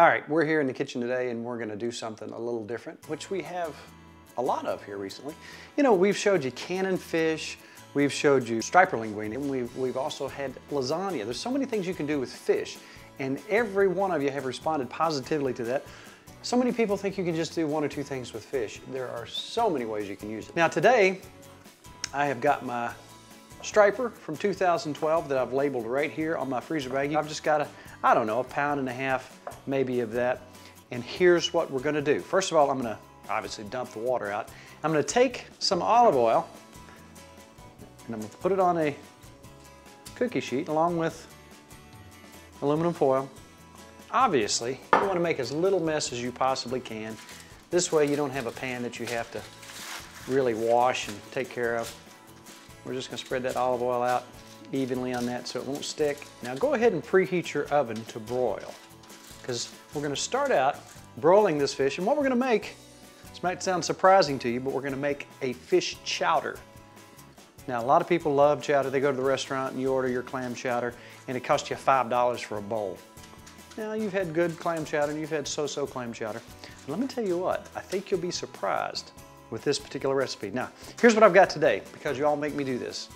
All right, we're here in the kitchen today and we're going to do something a little different, which we have a lot of here recently. You know, we've showed you cannon fish, we've showed you striper linguine, and we've also had lasagna. There's so many things you can do with fish, and every one of you have responded positively to that. So many people think you can just do one or two things with fish. There are so many ways you can use it. Now today, I have got my striper from 2012 that I've labeled right here on my freezer baggie. I've just got I don't know, 1.5 pounds maybe of that. And here's what we're gonna do. First of all, I'm gonna obviously dump the water out. I'm gonna take some olive oil and I'm gonna put it on a cookie sheet along with aluminum foil. Obviously, you wanna make as little mess as you possibly can. This way you don't have a pan that you have to really wash and take care of. We're just gonna spread that olive oil out evenly on that so it won't stick. Now go ahead and preheat your oven to broil, because we're gonna start out broiling this fish, and what we're gonna make, this might sound surprising to you, but we're gonna make a fish chowder. Now a lot of people love chowder. They go to the restaurant and you order your clam chowder and it costs you $5 for a bowl. Now you've had good clam chowder and you've had so-so clam chowder. And let me tell you what, I think you'll be surprised with this particular recipe. Now, here's what I've got today, because you all make me do this.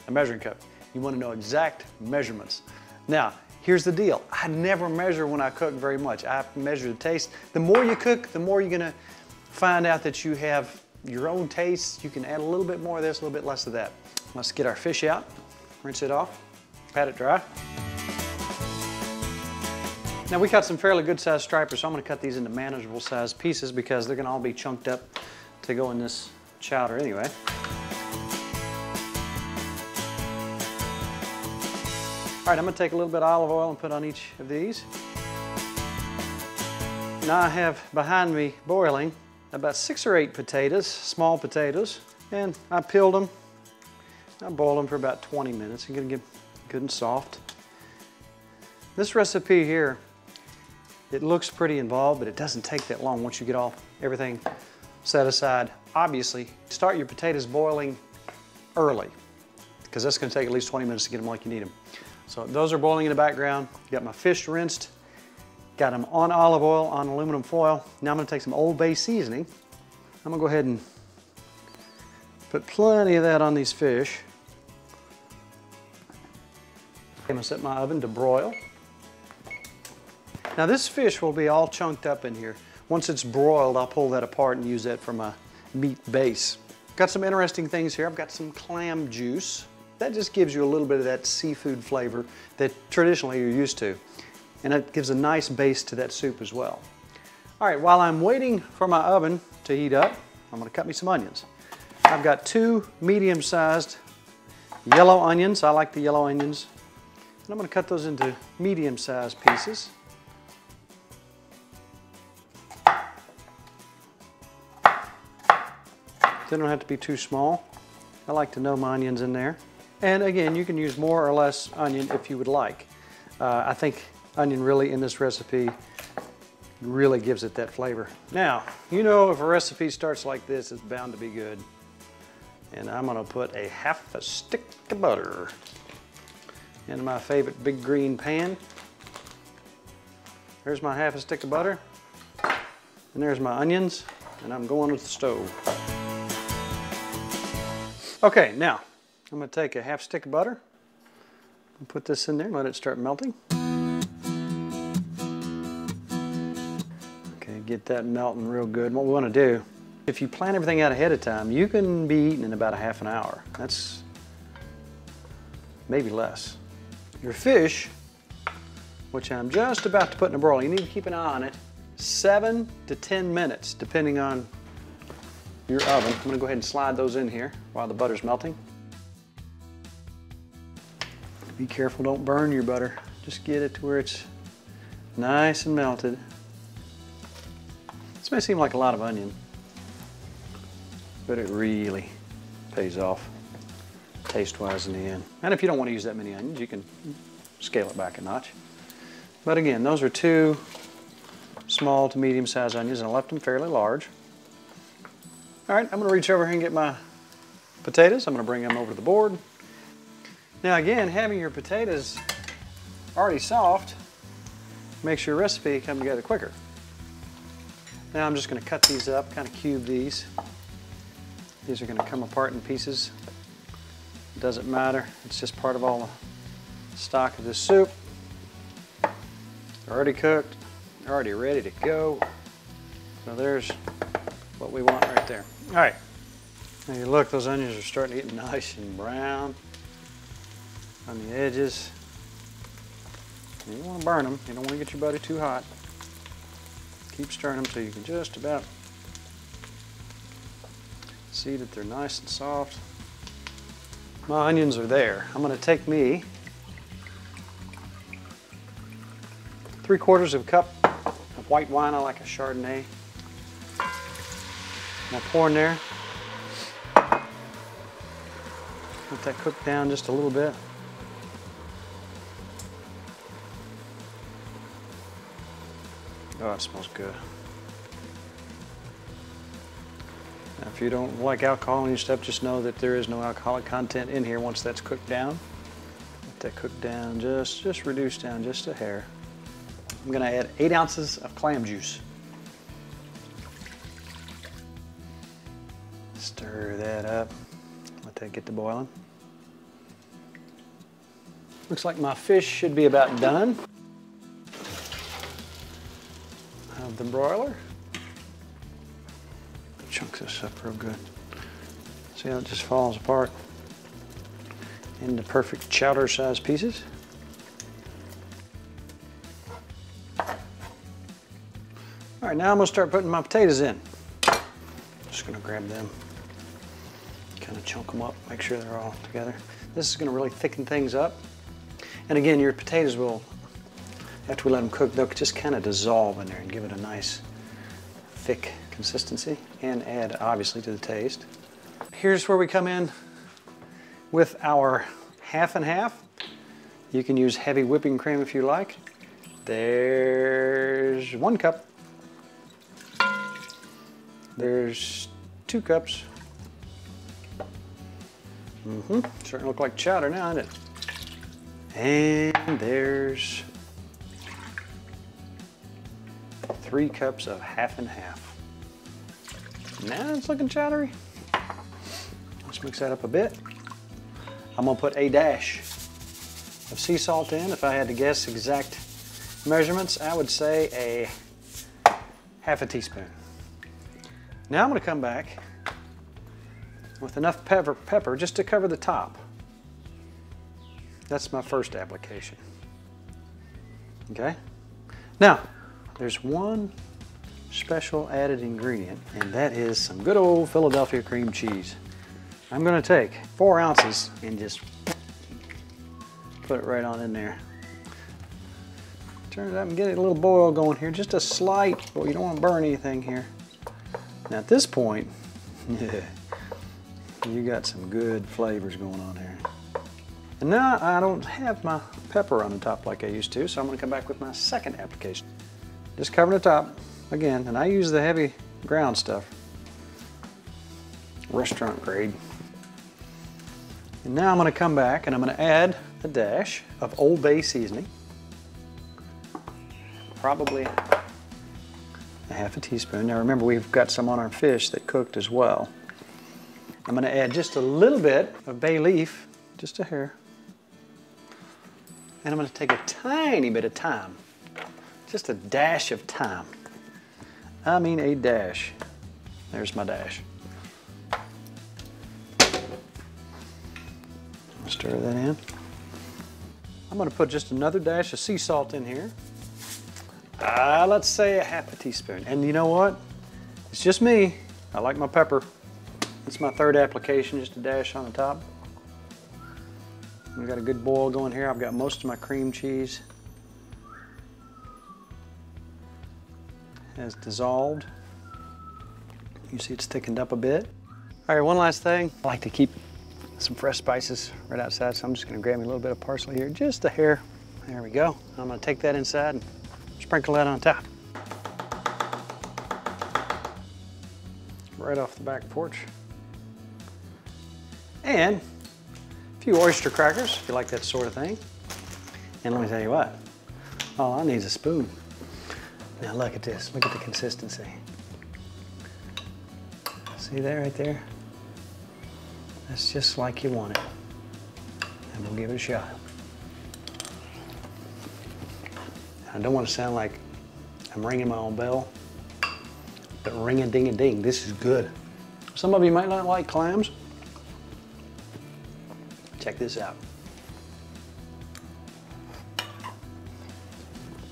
A measuring cup. You want to know exact measurements. Now, here's the deal. I never measure when I cook very much. I measure the taste. The more you cook, the more you're gonna find out that you have your own taste. You can add a little bit more of this, a little bit less of that. Let's get our fish out, rinse it off, pat it dry. Now we got some fairly good sized stripers, so I'm gonna cut these into manageable sized pieces because they're gonna all be chunked up to go in this chowder anyway. All right, I'm gonna take a little bit of olive oil and put on each of these. Now I have behind me boiling about 6 or 8 potatoes, small potatoes, and I peeled them. I boiled them for about 20 minutes. I'm gonna get good and soft. This recipe here, it looks pretty involved, but it doesn't take that long once you get everything set aside. Obviously, start your potatoes boiling early, because that's gonna take at least 20 minutes to get them like you need them. So those are boiling in the background. Got my fish rinsed, got them on olive oil, on aluminum foil. Now I'm gonna take some Old Bay seasoning. I'm gonna go ahead and put plenty of that on these fish. I'm gonna set my oven to broil. Now this fish will be all chunked up in here. Once it's broiled, I'll pull that apart and use that for my meat base. Got some interesting things here. I've got some clam juice. That just gives you a little bit of that seafood flavor that traditionally you're used to. And it gives a nice base to that soup as well. All right, while I'm waiting for my oven to heat up, I'm gonna cut me some onions. I've got 2 medium-sized yellow onions. I like the yellow onions. And I'm gonna cut those into medium-sized pieces. They don't have to be too small. I like to know my onions in there. And again, you can use more or less onion if you would like. I think onion really in this recipe really gives it that flavor. Now, you know if a recipe starts like this, it's bound to be good. And I'm gonna put a 1/2 stick of butter in my favorite big green pan. There's my 1/2 stick of butter. And there's my onions, and I'm going to the stove. Okay, now, I'm gonna take a 1/2 stick of butter and put this in there and let it start melting. Okay, get that melting real good. And what we wanna do, if you plan everything out ahead of time, you can be eating in about a 1/2 hour. That's maybe less. Your fish, which I'm just about to put in a broil, you need to keep an eye on it, 7 to 10 minutes, depending on your oven. I'm gonna go ahead and slide those in here while the butter's melting. Be careful, don't burn your butter. Just get it to where it's nice and melted. This may seem like a lot of onion, but it really pays off taste-wise in the end. And if you don't want to use that many onions, you can scale it back a notch. But again, those are 2 small to medium-sized onions, and I left them fairly large. All right, I'm gonna reach over here and get my potatoes. I'm gonna bring them over to the board. Now again, having your potatoes already soft, makes your recipe come together quicker. Now I'm just going to cut these up, kind of cube these. These are going to come apart in pieces. It doesn't matter, it's just part of all the stock of this soup. They're already cooked, they're already ready to go. So there's what we want right there. All right, now you look, those onions are starting to get nice and brown on the edges. You don't want to burn them, you don't want to get your butter too hot. Keep stirring them so you can just about see that they're nice and soft. My onions are there. I'm going to take me 3/4 cup of white wine. I like a Chardonnay. I'll pour in there. Let that cook down just a little bit. Oh, it smells good. Now, if you don't like alcohol in your stuff, just know that there is no alcoholic content in here once that's cooked down. Let that cook down, just reduce down just a hair. I'm going to add 8 ounces of clam juice. Stir that up. Let that get to boiling. Looks like my fish should be about done. Of the broiler. Chunk this up real good. See how it just falls apart into perfect chowder sized pieces. All right, now I'm gonna start putting my potatoes in. Just gonna grab them, kind of chunk them up, make sure they're all together. This is gonna really thicken things up. And again, your potatoes will, after we let them cook, they'll just kind of dissolve in there and give it a nice thick consistency and add obviously to the taste. Here's where we come in with our half and half. You can use heavy whipping cream if you like. There's 1 cup. There's 2 cups. Starting to look like chowder now, isn't it? And there's 3 cups of half and half. Now it's looking chowdery. Let's mix that up a bit. I'm gonna put a dash of sea salt in. If I had to guess exact measurements, I would say a ½ teaspoon. Now I'm gonna come back with enough pepper just to cover the top. That's my first application. Okay? Now, there's one special added ingredient, and that is some good old Philadelphia cream cheese. I'm gonna take 4 ounces and just put it right on in there. Turn it up and get a little boil going here, just a slight, well, you don't want to burn anything here. Now at this point, you got some good flavors going on here. And now I don't have my pepper on the top like I used to, so I'm gonna come back with my second application. Just covering the top again, and I use the heavy ground stuff, restaurant grade. And now I'm gonna come back and I'm gonna add a dash of Old Bay seasoning, probably a ½ teaspoon. Now remember, we've got some on our fish that cooked as well. I'm gonna add just a little bit of bay leaf, just a hair. And I'm gonna take a tiny bit of thyme, just a dash of thyme. I mean a dash. There's my dash. Stir that in. I'm gonna put just another dash of sea salt in here. Let's say a ½ teaspoon. And you know what? It's just me. I like my pepper. It's my third application, just a dash on the top. We've got a good boil going here. I've got most of my cream cheese has dissolved. You see it's thickened up a bit. All right, one last thing. I like to keep some fresh spices right outside, so I'm just gonna grab me a little bit of parsley here, just a hair. There we go. I'm gonna take that inside and sprinkle that on top. Right off the back porch. And a few oyster crackers, if you like that sort of thing. And let me tell you what, all I need is a spoon. Now look at this, look at the consistency. See that right there? That's just like you want it. And we'll give it a shot. I don't want to sound like I'm ringing my own bell, but ring-a-ding-a-ding, this is good. Some of you might not like clams. Check this out.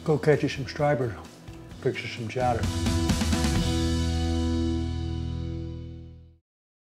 Go catch you some stripers, fix you some chowder.